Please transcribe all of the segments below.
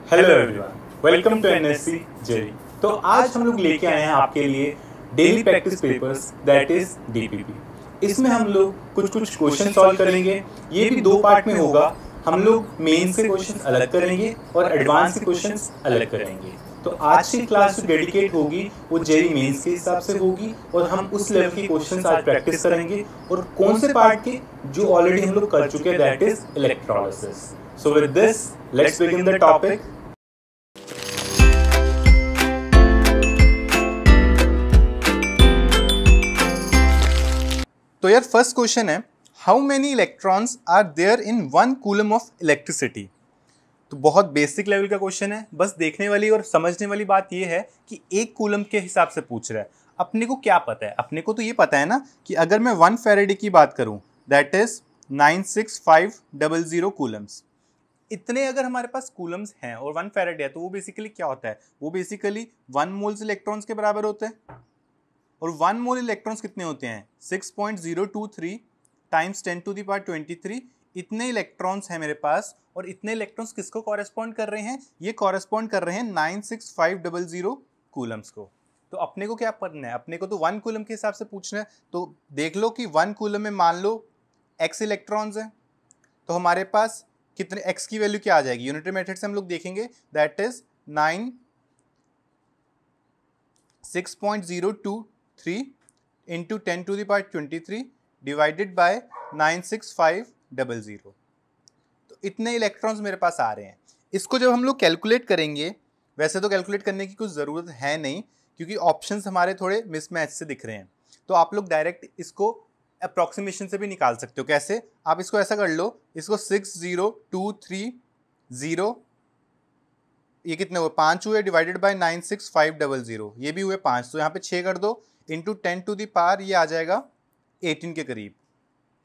Hello everyone, welcome to NSC JE. तो आज हम लोग लेके आए हैं आपके लिए daily practice papers that is DPP. इसमें हम लोग कुछ कुछ क्वेश्चन सॉल्व करेंगे। ये भी दो पार्ट में होगा। हम लोग मेंस के क्वेश्चंस अलग करेंगे और एडवांस के क्वेश्चंस अलग करेंगे। तो आज की क्लास जो डेडिकेट होगी वो जेई मेंस के हिसाब से होगी और हम उस लेवल के क्वेश्चंस आज प्रैक्टिस करेंगे। और कौन से पार्ट के जो ऑलरेडी हम लोग कर चुके हैं that is electrolysis. So with this let's begin the topic. तो यार फर्स्ट क्वेश्चन है, how many electrons are there in 1 coulomb of electricity. तो बहुत बेसिक लेवल का क्वेश्चन है। बस देखने वाली और समझने वाली बात यह है कि एक कूलम के हिसाब से पूछ रहा है। अपने को क्या पता है? अपने को तो ये पता है ना कि अगर मैं 1 फैराडे की बात करूं दैट इज 96500 कूलम्स। इतने अगर हमारे पास कूलम्स हैं और 1 फैराडे है तो वो बेसिकली क्या होता है? वो बेसिकली 1 मोल्स इलेक्ट्रॉन्स के बराबर होते हैं। और 1 मोल इलेक्ट्रॉन्स कितने होते हैं? 6.023 टाइम्स 10 टू द पावर 23। इतने इलेक्ट्रॉन्स हैं मेरे पास। और इतने इलेक्ट्रॉन्स किसको कॉरेस्पॉन्ड कर रहे हैं? ये कॉरेस्पॉन्ड कर रहे हैं 96500 कूलम्स को। तो अपने को क्या पढ़ना है? अपने को तो 1 कूलम के हिसाब से पूछना है। तो देख लो कि 1 कूलम में मान लो x इलेक्ट्रॉन्स हैं, तो हमारे पास कितने x की वैल्यू क्या आ जाएगी? यूनिटरी मेथड से हम लोग देखेंगे that is 6.023 into 10 to the power 23 divided by 96500। तो इतने इलेक्ट्रॉन्स मेरे पास आ रहे हैं। इसको जब हम लोग कैलकुलेट करेंगे, वैसे तो कैलकुलेट करने की कुछ ज़रूरत है नहीं क्योंकि ऑप्शंस हमारे थोड़े मिसमैच से दिख रहे हैं। तो आप लोग डायरेक्ट इसको अप्रॉक्सीमेशन से भी निकाल सकते हो। कैसे? आप इसको ऐसा कर लो, इसको 60230, ये कितने हुए? 5 हुए, डिवाइडेड बाय 96500, ये भी हुए 5। तो यहाँ पे 6 कर दो इंटू 10 टू दी पावर, ये आ जाएगा 18 के करीब।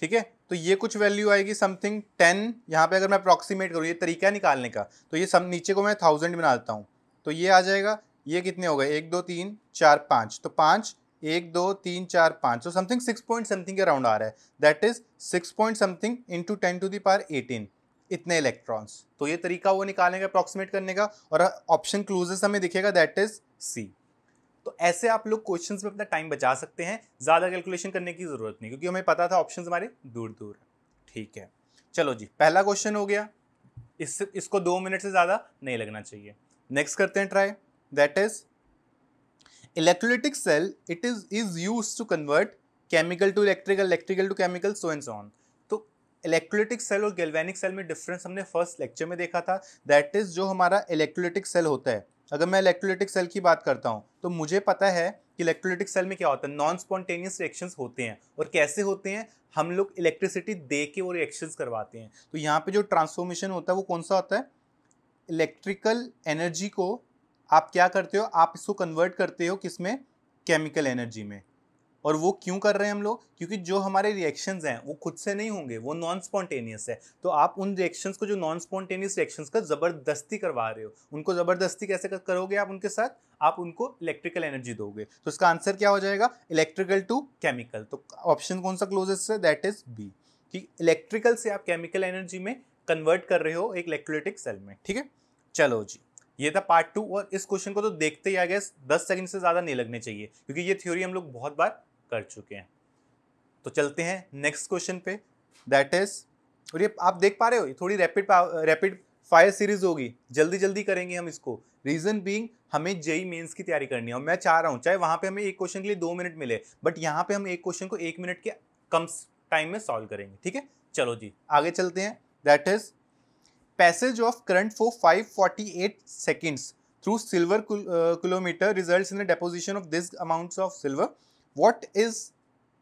ठीक है, तो ये कुछ वैल्यू आएगी समथिंग 10। यहाँ पे अगर मैं अप्रॉक्सीमेट करूँ, ये तरीका है निकालने का, तो ये सब नीचे को मैं 1000 बना देता हूँ। तो ये आ जाएगा, ये कितने हो गए? 1 2 3 4 5। तो 5 1 2 3 4 5, तो समथिंग 6 पॉइंट समथिंग के अराउंड आ रहा है। That is 6 point something into 10 to the power 18 इतने इलेक्ट्रॉन्स। तो ये तरीका वो निकालने का, अप्रॉक्सीमेट करने का। और ऑप्शन क्लोजेस्ट हमें दिखेगा दैट इज सी। तो ऐसे आप लोग क्वेश्चंस में अपना टाइम बचा सकते हैं। ज़्यादा कैलकुलेशन करने की ज़रूरत नहीं क्योंकि हमें पता था ऑप्शंस हमारे दूर दूर है। ठीक है, चलो जी, पहला क्वेश्चन हो गया। इसको 2 मिनट से ज़्यादा नहीं लगना चाहिए। नेक्स्ट करते हैं try. That is electrolytic cell, it is used to convert chemical to electrical, electrical to chemical, so and so on. तो इलेक्ट्रोलाइटिक सेल और गैल्वेनिक सेल में डिफरेंस हमने फर्स्ट लेक्चर में देखा था। दैट इज जो हमारा इलेक्ट्रोलाइटिक सेल होता है, अगर मैं इलेक्ट्रोलाइटिक सेल की बात करता हूँ तो मुझे पता है कि इलेक्ट्रोलाइटिक सेल में क्या होता है, नॉन स्पॉन्टेनियस रिएक्शंस होते हैं। और कैसे होते हैं? हम लोग इलेक्ट्रिसिटी दे के वो रिएक्शंस करवाते हैं। तो यहाँ पे जो ट्रांसफॉर्मेशन होता है वो कौन सा होता है? इलेक्ट्रिकल एनर्जी को आप क्या करते हो? आप इसको कन्वर्ट करते हो किसमें? केमिकल एनर्जी में। और वो क्यों कर रहे हैं हम लोग? क्योंकि जो हमारे रिएक्शंस हैं वो खुद से नहीं होंगे, वो नॉन स्पॉन्टेनियस है। तो आप उन रिएक्शंस को, जो नॉन स्पॉन्टेनियस रिएक्शंस का ज़बरदस्ती करवा रहे हो, उनको ज़बरदस्ती कैसे करोगे आप उनके साथ? आप उनको इलेक्ट्रिकल एनर्जी दोगे। तो इसका आंसर क्या हो जाएगा? Electrical to chemical. तो ऑप्शन कौन सा क्लोजेस्ट है? दैट इज बी, कि इलेक्ट्रिकल से आप केमिकल एनर्जी में कन्वर्ट कर रहे हो एक इलेक्ट्रोलाइटिक सेल में। ठीक है, चलो जी, ये था पार्ट 2। और इस क्वेश्चन को तो देखते ही आ गया, 10 सेकंड से ज़्यादा नहीं लगने चाहिए क्योंकि ये थ्योरी हम लोग बहुत बार कर चुके हैं। तो चलते हैं नेक्स्ट क्वेश्चन पे। दैट इज, और ये आप देख पा रहे हो, ये थोड़ी रैपिड फायर सीरीज होगी, जल्दी जल्दी करेंगे हम इसको। रीजन बीइंग, हमें जेई मेंस की तैयारी करनी है और मैं चाह रहा हूँ चाहे वहां पे हमें एक क्वेश्चन के लिए 2 मिनट मिले, बट यहाँ पे हम एक क्वेश्चन को 1 मिनट के कम टाइम में सॉल्व करेंगे। ठीक है, चलो जी आगे चलते हैं। That is, passage of current for 548 seconds through silver kilometre results in the deposition of this amounts of silver. What is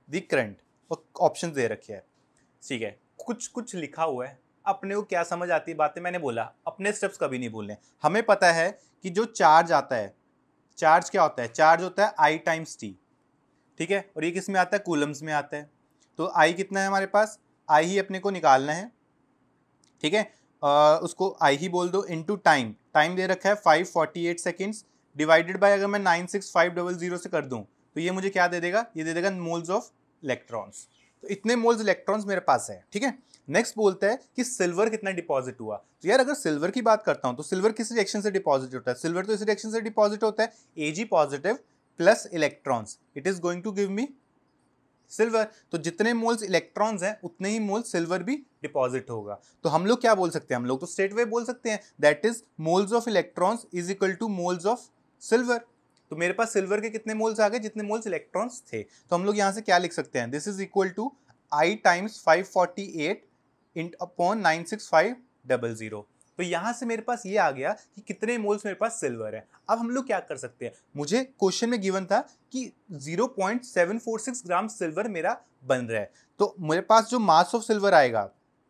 the current? और ऑप्शन दे रखे हैं। ठीक है, कुछ कुछ लिखा हुआ है, अपने को क्या समझ आती है बातें। मैंने बोला अपने स्टेप्स कभी नहीं भूलने। हमें पता है कि जो चार्ज आता है, चार्ज क्या होता है? चार्ज होता है I टाइम्स टी। ठीक है, और ये किस में आता है? कूलम्स में आता है। तो I कितना है हमारे पास? I ही अपने को निकालना है। ठीक है, उसको I ही बोल दो, इनटू टाइम। टाइम दे रखा है 548 सेकेंड्स, डिवाइडेड बाय अगर मैं 96500 से कर दूं तो ये मुझे क्या दे देगा? ये दे देगा मोल्स ऑफ इलेक्ट्रॉन्स। तो इतने मोल्स इलेक्ट्रॉन्स मेरे पास है। ठीक है, नेक्स्ट बोलता है कि सिल्वर कितना डिपॉजिट हुआ। तो यार अगर सिल्वर की बात करता हूं तो सिल्वर किस रिएक्शन से डिपॉजिट होता है? सिल्वर तो इस रिएक्शन से डिपॉजिट होता है, Ag positive plus electrons, it is going to give me silver. तो जितने मोल्स इलेक्ट्रॉन्स हैं उतने ही मोल्स सिल्वर भी डिपॉजिट होगा। तो हम लोग क्या बोल सकते हैं? हम लोग तो स्ट्रेट वे बोल सकते हैं that is moles of electrons is equal two moles of silver. तो मेरे पास सिल्वर के कितने मोल्स आ गए? जितने मोल्स इलेक्ट्रॉन्स थे। तो हम लोग यहां से क्या लिख सकते हैं? This is equal to I times 548 int upon 96500। तो यहां से मेरे पास ये आ गया कि कितने मोल्स मेरे पास सिल्वर है। अब हम लोग क्या कर सकते हैं? मुझे क्वेश्चन में गिवन था कि 0.746 ग्राम सिल्वर मेरा बन रहा है। तो मेरे पास जो मास ऑफ सिल्वर आएगा,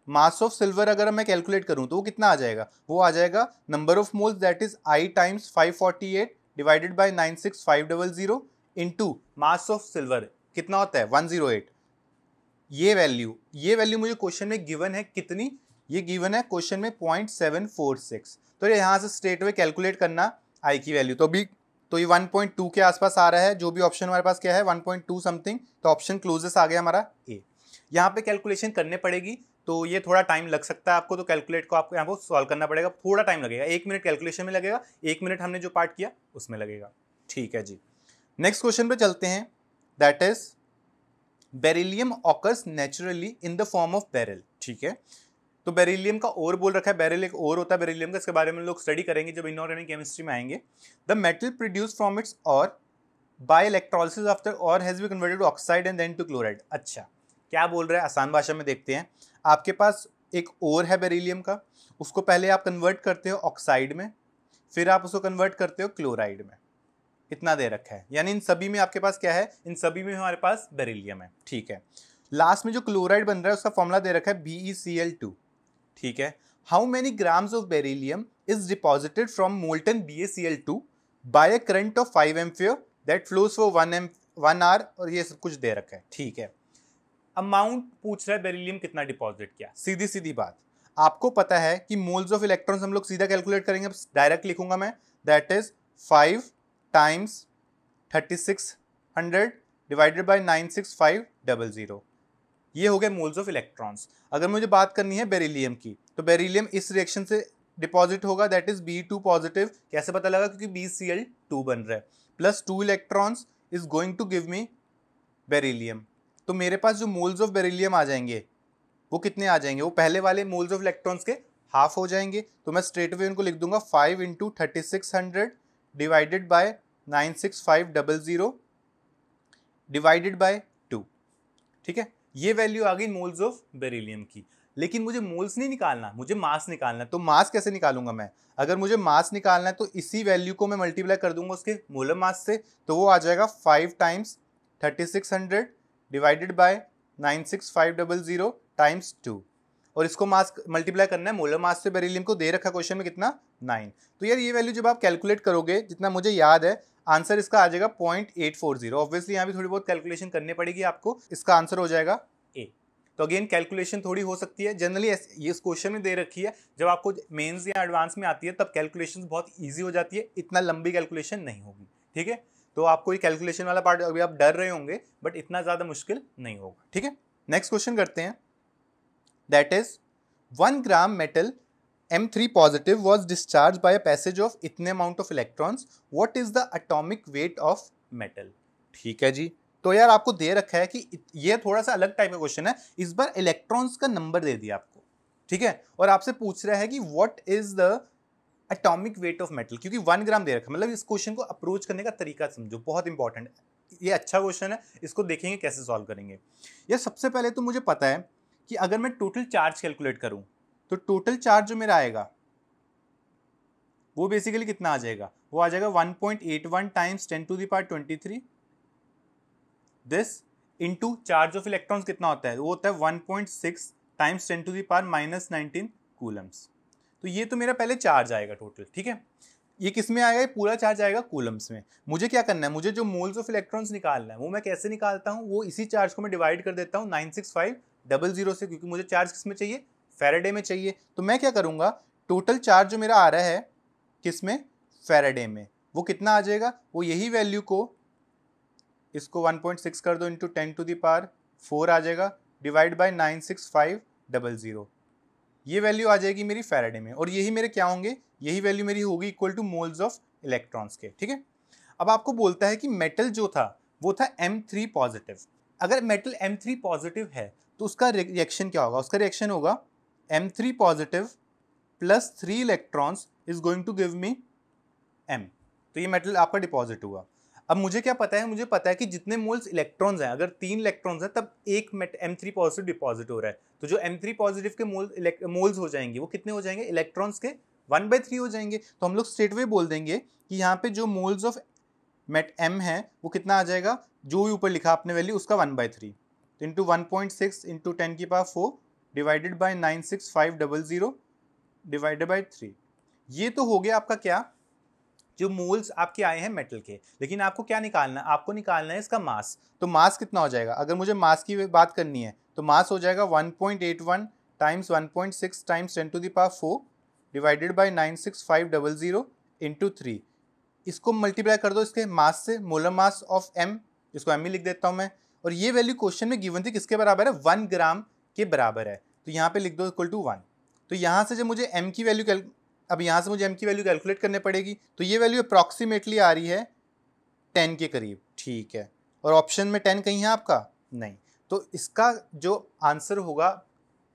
मास ऑफ सिल्वर अगर मैं कैलकुलेट करूं तो वो कितना आ जाएगा? वो आ जाएगा number of moles that is I times 548 divided by 96500 into mass of silver कितना होता है? 108। ये वैल्यू मुझे क्वेश्चन में गिवन है कितनी? ये गिवन है क्वेश्चन में 0.746। तो यहाँ से स्ट्रेट वे कैलकुलेट करना आई की वैल्यू। तो ये 1.2 के आसपास आ रहा है। जो भी ऑप्शन हमारे पास क्या है 1.2 समथिंग। तो ऑप्शन क्लोजेस्ट आ गया हमारा ए। यहाँ पे कैलकुलेशन करने पड़ेगी, तो ये थोड़ा टाइम लग सकता है आपको। तो कैलकुलेट को आपको यहाँ पर सॉल्व करना पड़ेगा, थोड़ा टाइम लगेगा। 1 मिनट कैलकुलेशन में लगेगा, 1 मिनट हमने जो पार्ट किया उसमें लगेगा। ठीक है जी, नेक्स्ट क्वेश्चन पे चलते हैं। That is beryllium occurs naturally in the form of beryl. ठीक है, तो बेरिलियम का ओर बोल रखा है। बेरिल एक ओर होता है बेरिलियम का, इसके बारे में लोग स्टडी करेंगे जब इनऑर्गेनिक केमिस्ट्री में आएंगे। The metal produce from its ore by electrolysis after ore has been converted to oxide and then to chloride. अच्छा, क्या बोल रहा है? आसान भाषा में देखते हैं। आपके पास एक ओर है बेरिलियम का, उसको पहले आप कन्वर्ट करते हो ऑक्साइड में, फिर आप उसको कन्वर्ट करते हो क्लोराइड में। इतना दे रखा है, यानी इन सभी में आपके पास क्या है? इन सभी में हमारे पास बेरिलियम है। ठीक है, लास्ट में जो क्लोराइड बन रहा है उसका फॉर्मूला दे रखा है BeCl2। ठीक है, how many grams of beryllium is deposited from molten BaCl2 by a current of 5 ampere that flows for 1 hour, और ये सब कुछ दे रखा है। ठीक है, अमाउंट पूछ रहा है बेरिलियम कितना डिपॉजिट किया। सीधी सीधी बात, आपको पता है कि मोल्स ऑफ इलेक्ट्रॉन्स हम लोग सीधा कैलकुलेट करेंगे। डायरेक्ट लिखूंगा मैं, that is 5 times 3600 divided by 96500। ये हो गए मोल्स ऑफ इलेक्ट्रॉन्स। अगर मुझे बात करनी है बेरिलियम की, तो बेरिलियम इस रिएक्शन से डिपॉजिट होगा, दैट इज B2 पॉजिटिव। कैसे पता लगा? क्योंकि BCl2 बन रहा है, plus 2 electrons is going to give me beryllium. तो मेरे पास जो मोल्स ऑफ बेरिलियम आ जाएंगे वो कितने आ जाएंगे? वो पहले वाले मोल्स ऑफ इलेक्ट्रॉन्स के हाफ हो जाएंगे। तो मैं स्ट्रेट वे उनको लिख दूंगा 5 into 3600 divided by 96500 divided by 2। ठीक है, ये वैल्यू आ गई मोल्स ऑफ बेरिलियम की। लेकिन मुझे मोल्स नहीं निकालना, मुझे मास निकालना है। तो मास कैसे निकालूंगा मैं? अगर मुझे मास निकालना है तो इसी वैल्यू को मैं मल्टीप्लाई कर दूंगा उसके मोलर मास से। तो वो आ जाएगा 5 टाइम्स 3600 डिवाइडेड बाय 96500 टाइम्स 2, और इसको मास मल्टीप्लाई करना है मोलर मास से। बेरिलियम को दे रखा क्वेश्चन में कितना? 9। तो यार ये वैल्यू जब आप कैलकुलेट करोगे, जितना मुझे याद है आंसर इसका आ जाएगा 0.840। ऑब्वियसली यहाँ भी थोड़ी बहुत कैलकुलेशन करनी पड़ेगी आपको। इसका आंसर हो जाएगा ए। तो अगेन कैलकुलेशन थोड़ी हो सकती है, जनरली ये इस क्वेश्चन में दे रखी है। जब आपको मेंस या एडवांस में आती है तब कैलकुलेशन बहुत ईजी हो जाती है, इतना लंबी कैलकुलेशन नहीं होगी। ठीक है, तो आपको ये कैलकुलेशन वाला पार्ट अभी आप डर रहे होंगे, बट इतना ज़्यादा मुश्किल नहीं होगा। ठीक है, नेक्स्ट क्वेश्चन करते हैं। That is 1 gram metal M3 positive was discharged by a passage of इतने amount of electrons. What is the atomic weight of metal? ठीक है जी, तो यार आपको दे रखा है कि ये थोड़ा सा अलग टाइप का क्वेश्चन है। इस बार इलेक्ट्रॉन्स का नंबर दे दिया आपको। ठीक है, और आपसे पूछ रहा है कि what is the atomic weight of metal, क्योंकि 1 ग्राम दे रखा है। मतलब इस क्वेश्चन को अप्रोच करने का तरीका समझो, बहुत इंपॉर्टेंट है। ये अच्छा क्वेश्चन है, इसको देखेंगे कैसे सॉल्व करेंगे। यार सबसे पहले तो मुझे पता है कि अगर मैं टोटल चार्ज कैलकुलेट करूं तो टोटल चार्ज जो मेरा आएगा वो बेसिकली कितना आ जाएगा? वो आ जाएगा 1.81 times 10 to the power 23 this into charge of electrons कितना होता है? वो होता है 1.6 times 10 to the power -19 coulombs. तो ये तो मेरा पहले चार्ज आएगा टोटल। ठीक है, ये किस में आएगा? पूरा चार्ज आएगा कूलम्स में। मुझे क्या करना है? मुझे जो मोल्स ऑफ इलेक्ट्रॉन्स निकालना है वो मैं कैसे निकालता हूँ? वो इसी चार्ज को मैं डिवाइड कर देता हूँ 96500 से, क्योंकि मुझे चार्ज किस में चाहिए? फैराडे में चाहिए। तो मैं क्या करूंगा, टोटल चार्ज जो मेरा आ रहा है किस में? फैराडे में। वो कितना आ जाएगा? वो यही वैल्यू को इसको 1.6 कर दो इंटू 10 टू द पावर 4 आ जाएगा, डिवाइड बाय 965 500, ये वैल्यू आ जाएगी मेरी फैराडे में, और यही मेरे क्या होंगे, यही वैल्यू मेरी होगी equal two moles of electrons के, ठीक है। अब आपको बोलता है कि मेटल जो था वो था M3 पॉजिटिव। अगर मेटल M3 पॉजिटिव है तो उसका रिएक्शन क्या होगा, उसका रिएक्शन होगा M3 positive plus 3 electrons is going to give me M। तो ये मेटल आपका डिपॉजिट हुआ। अब मुझे क्या पता है, मुझे पता है कि जितने मोल्स इलेक्ट्रॉन्स हैं, अगर 3 इलेक्ट्रॉन्स हैं तब एक M3 पॉजिटिव डिपॉजिट हो रहा है, तो जो M3 पॉजिटिव के मोल्स हो जाएंगे वो कितने हो जाएंगे, इलेक्ट्रॉन्स के 1/3 हो जाएंगे। तो हम लोग स्ट्रेटवे बोल देंगे कि यहाँ पे जो मोल्स ऑफ मेट M है वो कितना आ जाएगा, जो भी ऊपर लिखा आपने वैल्यू उसका 1/3, तो into 1.6 into 10⁴ divided by 96500 divided by 3। ये तो हो गया आपका क्या, जो मोल्स आपके आए हैं मेटल के। लेकिन आपको क्या निकालना है, आपको निकालना है इसका मास। तो मास कितना हो जाएगा, अगर मुझे मास की बात करनी है तो मास हो जाएगा 1.81 times 1.6 times 10⁴ divided by 96500 into 3। इसको मल्टीप्लाई कर दो इसके मास से, मोलर मास ऑफ M, इसको M ही लिख देता हूँ मैं। और ये वैल्यू क्वेश्चन में गिवन थी किसके बराबर है, 1 ग्राम के बराबर है, तो यहाँ पे लिख दो इक्वल टू 1। तो यहाँ से जब मुझे M की वैल्यू अब यहाँ से मुझे M की वैल्यू कैलकुलेट करने पड़ेगी, तो ये वैल्यू अप्रॉक्सीमेटली आ रही है 10 के करीब, ठीक है। और ऑप्शन में 10 कहीं है आपका, नहीं, तो इसका जो आंसर होगा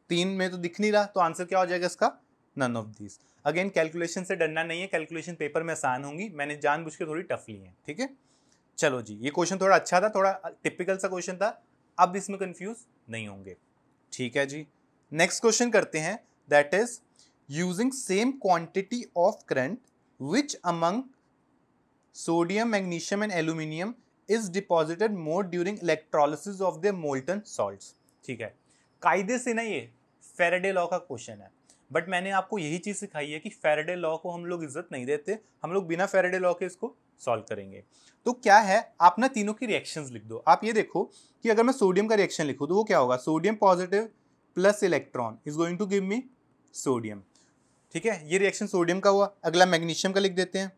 3 में तो दिख नहीं रहा, तो आंसर क्या हो जाएगा इसका, none of this. Again calculation से डरना नहीं है, कैलकुलेशन पेपर में आसान होंगी, मैंने जानबूझ के थोड़ी टफ ली है, ठीक है। चलो जी, ये क्वेश्चन थोड़ा अच्छा था, थोड़ा टिपिकल सा क्वेश्चन था, अब इसमें कंफ्यूज नहीं होंगे, ठीक है जी। नेक्स्ट क्वेश्चन करते हैं, that is using same quantity of current which among sodium, magnesium and aluminium is deposited more during electrolysis of the molten salts. ठीक है, कायदे से ना ये फैराडे लॉ का क्वेश्चन है, बट मैंने आपको यही चीज सिखाई है कि फैराडे लॉ को हम लोग इज्जत नहीं देते, हम लोग बिना फैराडे लॉ के इसको सॉल्व करेंगे। तो क्या है, आप ना तीनों की रिएक्शंस लिख दो। आप ये देखो कि अगर मैं सोडियम का रिएक्शन लिखूं तो वो क्या होगा, sodium positive plus electron is going to give me sodium, ठीक है, ये रिएक्शन सोडियम का हुआ। अगला मैग्नीशियम का लिख देते हैं,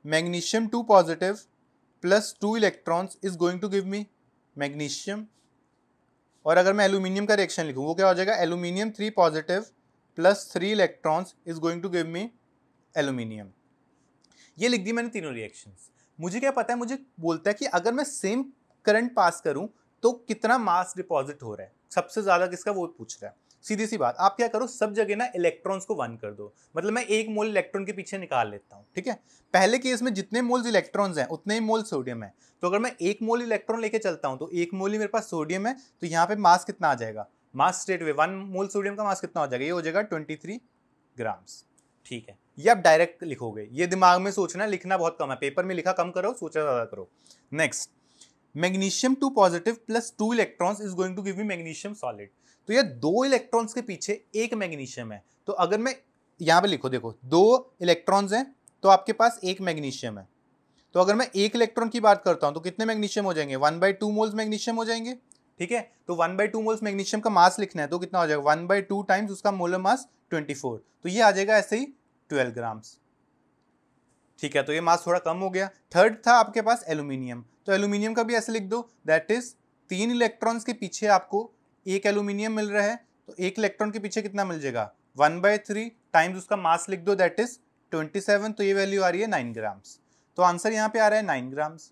magnesium 2 positive plus 2 electrons is going to give me magnesium. और अगर मैं एल्यूमिनियम का रिएक्शन लिखूं वो क्या हो जाएगा, aluminium 3 positive plus 3 electrons is going to give me aluminium. ये लिख दी मैंने तीनों रिएक्शंस। मुझे क्या पता है, मुझे बोलता है कि अगर मैं सेम करंट पास करूं तो कितना मास डिपॉजिट हो रहा है, सबसे ज्यादा किसका वो पूछ रहा है। सीधी सी बात, आप क्या करो, सब जगह ना इलेक्ट्रॉन्स को 1 कर दो, मतलब मैं 1 मोल इलेक्ट्रॉन के पीछे निकाल लेता हूं, ठीक है। पहले केस में जितने मोल्स इलेक्ट्रॉन्स हैं उतने ही मोल सोडियम है, तो अगर मैं 1 मोल इलेक्ट्रॉन लेके चलता हूं तो 1 मोल ही मेरे पास सोडियम है, तो यहाँ पे मास कितना आ जाएगा, मास स्ट्रेट वे 1 मोल सोडियम का मास कितना हो जाएगा, ये हो जाएगा 23 ग्राम्स, ठीक है। ये आप डायरेक्ट लिखोगे, ये दिमाग में सोचना, लिखना बहुत कम है, पेपर में लिखा कम करो, सोचा ज्यादा करो। Next, magnesium 2 positive plus 2 electrons is going to give me magnesium solid. तो ये 2 इलेक्ट्रॉन्स के पीछे 1 मैग्नीशियम है, तो अगर मैं यहाँ पे लिखो, देखो 2 इलेक्ट्रॉन्स हैं तो आपके पास 1 मैग्नीशियम है, तो अगर मैं 1 इलेक्ट्रॉन की बात करता हूं तो कितने मैग्नीशियम हो जाएंगे, 1/2 मोल्स मैग्नीशियम हो जाएंगे, ठीक है। तो 1/2 मोल्स मैग्नीशियम का मास लिखना है तो कितना हो जाएगा, 1/2 टाइम्स उसका मोलर मास 24, तो ये आ जाएगा ऐसे ही 12 ग्राम्स, ठीक है। तो ये मास थोड़ा कम हो गया। थर्ड था आपके पास एल्यूमिनियम, तो एल्यूमिनियम का भी ऐसे लिख दो, दैट इज 3 इलेक्ट्रॉन्स के पीछे आपको 1 एल्यूमिनियम मिल रहा है, तो 1 इलेक्ट्रॉन के पीछे कितना मिल जाएगा, 1/3 टाइम्स उसका मास लिख दो, दैट इज 27, तो ये वैल्यू आ रही है 9 ग्राम्स। तो आंसर यहाँ पे आ रहा है 9 ग्राम्स।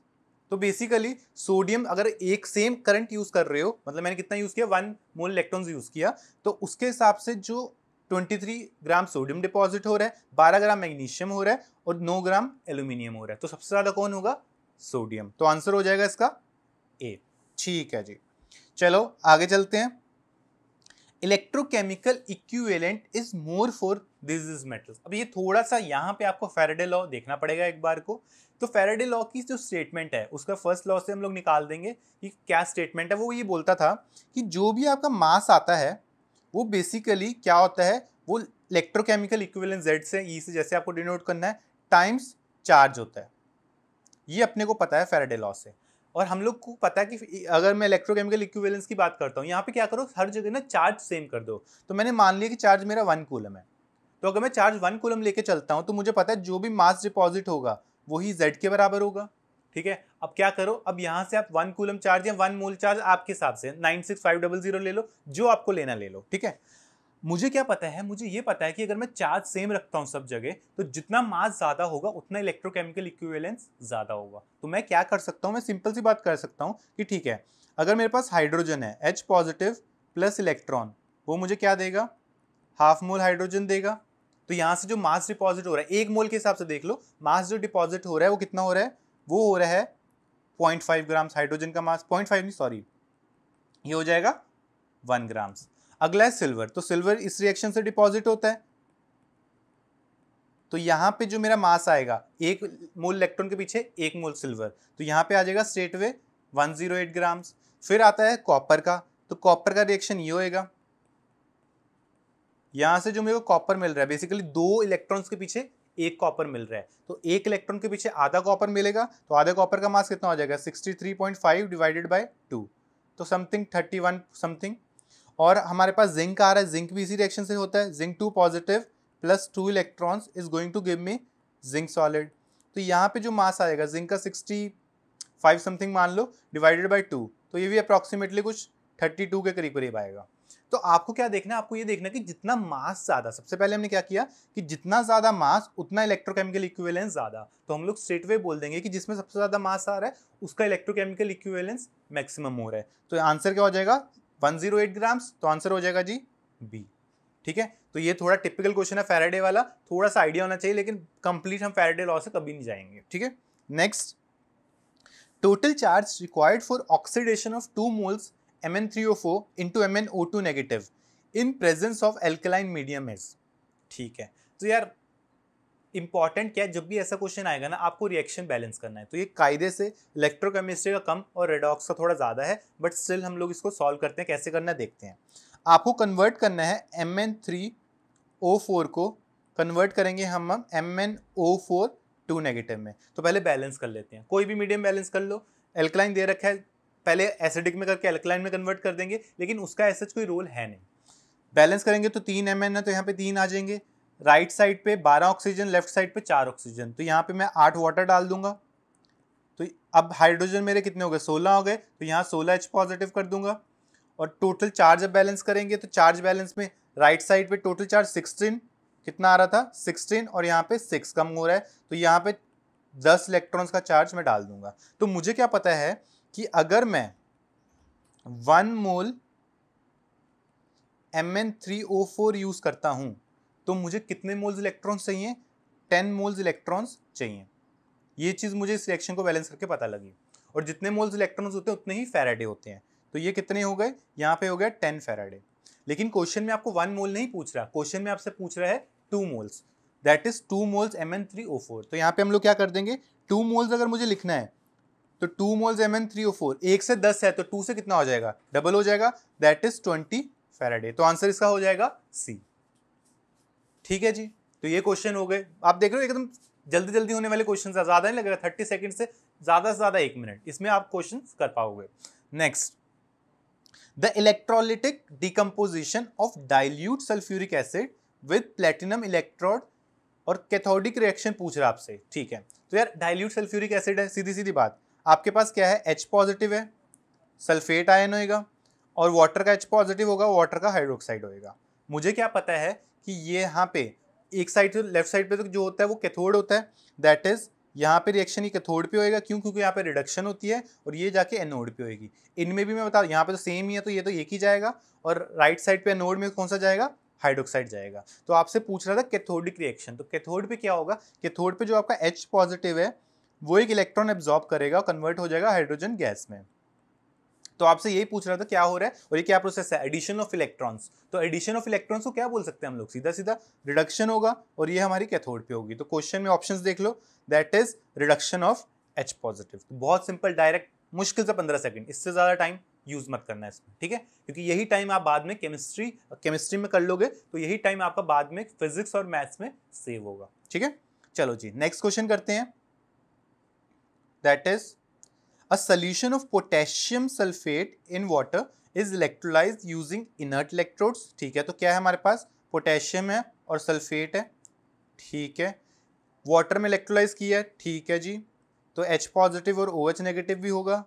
तो बेसिकली सोडियम अगर एक सेम करंट यूज कर रहे हो, मतलब मैंने कितना यूज किया, 1 मोल इलेक्ट्रॉन्स यूज किया, तो उसके हिसाब से जो 23 ग्राम सोडियम डिपॉजिट हो रहा है, 12 ग्राम मैग्नीशियम हो रहा है और 9 ग्राम एल्यूमिनियम हो रहा है, तो सबसे ज्यादा कौन होगा, सोडियम। तो आंसर हो जाएगा इसका ए, ठीक है जी। चलो आगे चलते हैं। Electrochemical equivalent is more for this metals. अब ये थोड़ा सा यहाँ पे आपको फैराडे लॉ देखना पड़ेगा एक बार को। तो फैराडे लॉ की जो स्टेटमेंट है उसका फर्स्ट लॉ से हम लोग निकाल देंगे कि क्या स्टेटमेंट है। वो ये बोलता था कि जो भी आपका मास आता है वो बेसिकली क्या होता है, वो इलेक्ट्रोकेमिकल इक्विवेलेंट Z से, E से जैसे आपको डिनोट करना है, टाइम्स चार्ज होता है। ये अपने को पता है फैराडे लॉ से। और हम लोग को पता है कि अगर मैं इलेक्ट्रोकेमिकल इक्विवेलेंस की बात करता हूँ, यहाँ पे क्या करो, हर जगह ना चार्ज सेम कर दो। तो मैंने मान लिया कि चार्ज मेरा 1 कूलम है, तो अगर मैं चार्ज 1 कूलम लेके चलता हूँ तो मुझे पता है जो भी मास डिपॉजिट होगा वही Z के बराबर होगा, ठीक है। अब क्या करो, अब यहाँ से आप 1 कूलम चार्ज या 1 मोल चार्ज आपके हिसाब से 96500 ले लो, जो आपको लेना ले लो, ठीक है। मुझे क्या पता है, मुझे ये पता है कि अगर मैं चार्ज सेम रखता हूं सब जगह तो जितना मास ज्यादा होगा उतना इलेक्ट्रोकेमिकल इक्विवेलेंस ज्यादा होगा। तो मैं क्या कर सकता हूँ, मैं सिंपल सी बात कर सकता हूँ कि ठीक है, अगर मेरे पास हाइड्रोजन है H पॉजिटिव प्लस इलेक्ट्रॉन, वो मुझे क्या देगा, हाफ मोल हाइड्रोजन देगा। तो यहाँ से जो मास डिपॉजिट हो रहा है, एक मोल के हिसाब से देख लो, मास जो डिपॉजिट हो रहा है वो कितना हो रहा है, वो हो रहा है 0.5 ग्राम्स। हाइड्रोजन का मास 0.5 नहीं, सॉरी, ये हो जाएगा 1 ग्राम्स। अगला है सिल्वर, तो सिल्वर इस रिएक्शन से डिपॉजिट होता है, तो यहाँ पे जो मेरा मास आएगा, एक मोल इलेक्ट्रॉन के पीछे एक मोल सिल्वर, तो यहाँ पे आ जाएगा स्ट्रेट वे 108 ग्राम्स। फिर आता है कॉपर का, तो कॉपर का रिएक्शन ये होएगा, यहाँ से जो मेरे को कॉपर मिल रहा है, बेसिकली 2 इलेक्ट्रॉन्स के पीछे एक कॉपर मिल रहा है, तो एक इलेक्ट्रॉन के पीछे आधा कॉपर मिलेगा, तो आधे कॉपर का मास कितना हो जाएगा, 63.5 डिवाइडेड बाय 2, तो समथिंग 31 समथिंग। और हमारे पास जिंक आ रहा है, जिंक भी इसी रिएक्शन से होता है, zinc 2 positive plus 2 electrons is going to give me zinc solid. तो यहाँ पे जो मास आएगा जिंक का 65 समथिंग मान लो डिवाइडेड बाय 2, तो ये भी अप्रॉक्सीमेटली कुछ 32 के करीब करीब आएगा। तो आपको क्या देखना है, आपको ये देखना है कि जितना मास ज्यादा, सबसे पहले हमने क्या किया कि जितना ज्यादा मास उतना इलेक्ट्रोकेमिकल इक्विवेलेंस ज्यादा, तो हम लोग स्ट्रेट वे बोल देंगे कि जिसमें सबसे ज्यादा मास आ रहा है उसका इलेक्ट्रोकेमिकल इक्विवेलेंस मैक्सिमम हो रहा है। तो आंसर क्या हो जाएगा, 108 ग्राम्स, तो आंसर हो जाएगा जी बी। ठीक है, तो ये थोड़ा टिपिकल क्वेश्चन है फैराडे वाला, थोड़ा सा आइडिया होना चाहिए, लेकिन कंप्लीट हम फैराडे लॉ से कभी नहीं जाएंगे। ठीक है, next, total charge required for oxidation of 2 moles Mn3O4 into MnO2 negative in presence of alkaline medium is. ठीक है, तो यार इंपॉर्टेंट क्या है, जब भी ऐसा क्वेश्चन आएगा ना आपको रिएक्शन बैलेंस करना है, तो ये कायदे से इलेक्ट्रोकेमिस्ट्री का कम और रेडॉक्स का थोड़ा ज्यादा है, बट स्टिल हम लोग इसको सॉल्व करते हैं, कैसे करना है देखते हैं। आपको कन्वर्ट करना है Mn3O4 को, कन्वर्ट करेंगे हम MnO4 2 नेगेटिव में। तो पहले बैलेंस कर लेते हैं, कोई भी मीडियम बैलेंस कर लो, एल्कलाइन दे रखा है, पहले एसिडिक में करके एल्कलाइन में कन्वर्ट कर देंगे, लेकिन उसका ऐसा कोई रोल है नहीं। बैलेंस करेंगे तो 3 Mn है, तो यहाँ पे 3 आ जाएंगे, राइट साइड पे 12 ऑक्सीजन, लेफ्ट साइड पे 4 ऑक्सीजन, तो यहाँ पे मैं 8 वाटर डाल दूंगा। तो अब हाइड्रोजन मेरे कितने हो गए, 16 हो गए, तो यहाँ 16 H पॉजिटिव कर दूंगा। और टोटल चार्ज अब बैलेंस करेंगे, तो चार्ज बैलेंस में राइट साइड पे टोटल चार्ज 16, कितना आ रहा था 16, और यहाँ पे 6 कम हो रहा है, तो यहाँ पे 10 इलेक्ट्रॉन्स का चार्ज मैं डाल दूंगा। तो मुझे क्या पता है कि अगर मैं 1 मोल Mn3O4 यूज करता हूं तो मुझे कितने मोल्स इलेक्ट्रॉन्स चाहिए, 10 मोल्स इलेक्ट्रॉन्स चाहिए। ये चीज मुझे इस रिएक्शन को बैलेंस करके पता लगी, और जितने मोल्स इलेक्ट्रॉन्स होते हैं उतने ही फैराडे होते हैं, तो ये कितने हो गए, यहाँ पे हो गया 10 फैराडे। लेकिन क्वेश्चन में आपको 1 मोल नहीं पूछ रहा, क्वेश्चन में आपसे पूछ रहा है 2 moles, that is 2 moles Mn3O4। तो यहाँ पे हम लोग क्या कर देंगे, 2 मोल्स अगर मुझे लिखना है तो 2 मोल्स Mn3O4, 1 से 10 है तो 2 से कितना हो जाएगा, डबल हो जाएगा, दैट इज 20 फैराडे। तो आंसर इसका हो जाएगा सी। ठीक है जी, तो ये क्वेश्चन हो गए, आप देख रहे हो एकदम जल्दी जल्दी होने वाले क्वेश्चन, ज्यादा नहीं लगेगा, 30 सेकंड से ज्यादा 1 मिनट, इसमें आप क्वेश्चन कर पाओगे। Next, the electrolytic decomposition of dilute sulphuric acid with platinum electrode और कैथोडिक रिएक्शन पूछ रहा है आपसे। ठीक है, तो यार डाइल्यूट सल्फ्यूरिक एसिड है, सीधी सीधी बात, आपके पास क्या है, H पॉजिटिव है, सल्फेट आयन होएगा, और वाटर का H पॉजिटिव होगा, वाटर का हाइड्रोक्साइड होएगा। मुझे क्या पता है कि ये यहाँ पे एक साइड से लेफ्ट साइड पे तो जो होता है वो कैथोड होता है, दैट इज यहाँ पे रिएक्शन ही कैथोड पे होएगा, क्यों, क्योंकि यहाँ पे रिडक्शन होती है, और ये जाके एनोड पे होएगी। इनमें भी मैं बता, यहाँ पे तो सेम ही है, तो ये तो एक ही जाएगा, और राइट साइड पे एनोड में कौन सा जाएगा, हाइड्रोक्साइड जाएगा। तो आपसे पूछ रहा था कैथोडिक रिएक्शन, तो कैथोड पे क्या होगा, कैथोड पे जो आपका H पॉजिटिव है वो एक इलेक्ट्रॉन एब्जॉर्ब करेगा, कन्वर्ट हो जाएगा हाइड्रोजन गैस में। तो आपसे यही पूछ रहा था क्या हो रहा है, और ये क्या प्रोसेस है, एडिशन ऑफ इलेक्ट्रॉन्स। तो एडिशन ऑफ इलेक्ट्रॉन्स को क्या बोल सकते हैं हम लोग, सीधा सीधा रिडक्शन होगा, और ये हमारी कैथोड पे होगी। तो क्वेश्चन में ऑप्शंस देख लो, that is reduction of H positive. तो बहुत सिंपल, डायरेक्ट, मुश्किल से 15 सेकंड, इससे ज्यादा टाइम यूज मत करना है इसमें। ठीक है, क्योंकि यही टाइम आप बाद में केमिस्ट्री में कर लोगे, तो यही टाइम आपका बाद में फिजिक्स और मैथ्स में सेव होगा। ठीक है, चलो जी नेक्स्ट क्वेश्चन करते हैं, that is a solution of potassium sulfate in water is electrolyzed using inert electrodes। ठीक है, तो क्या है हमारे पास, पोटेशियम है और सल्फेट है। ठीक है, वाटर में इलेक्ट्रोलाइज किया है, ठीक है जी, तो H पॉजिटिव और OH नेगेटिव भी होगा,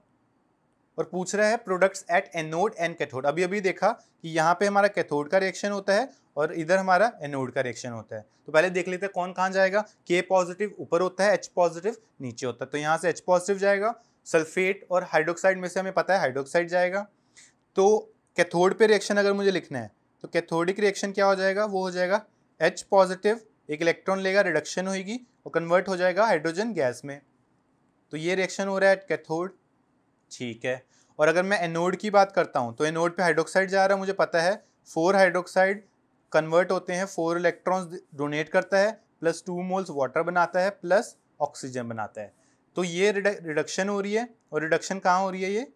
और पूछ रहा है products at anode and cathode. अभी अभी देखा कि यहाँ पे हमारा कैथोड का रिएक्शन होता है और इधर हमारा एनोड का रिएक्शन होता है। तो पहले देख लेते हैं कौन कहाँ जाएगा। के पॉजिटिव ऊपर होता है, एच पॉजिटिव नीचे होता है, तो यहाँ से एच पॉजिटिव जाएगा। सल्फेट और हाइड्रोक्साइड में से हमें पता है हाइड्रोक्साइड जाएगा। तो कैथोड पे रिएक्शन अगर मुझे लिखना है तो कैथोडिक रिएक्शन क्या हो जाएगा, वो हो जाएगा एच पॉजिटिव एक इलेक्ट्रॉन लेगा, रिडक्शन होगी और कन्वर्ट हो जाएगा हाइड्रोजन गैस में। तो ये रिएक्शन हो रहा है कैथोड, ठीक है। और अगर मैं एनोड की बात करता हूँ तो एनोड पे हाइड्रोक्साइड जा रहा है, मुझे पता है 4 हाइड्रोक्साइड कन्वर्ट होते हैं, 4 इलेक्ट्रॉन्स डोनेट करता है, प्लस 2 मोल्स वाटर बनाता है, प्लस ऑक्सीजन बनाता है। तो ये रिडक्शन हो रही है और रिडक्शन कहाँ हो रही है,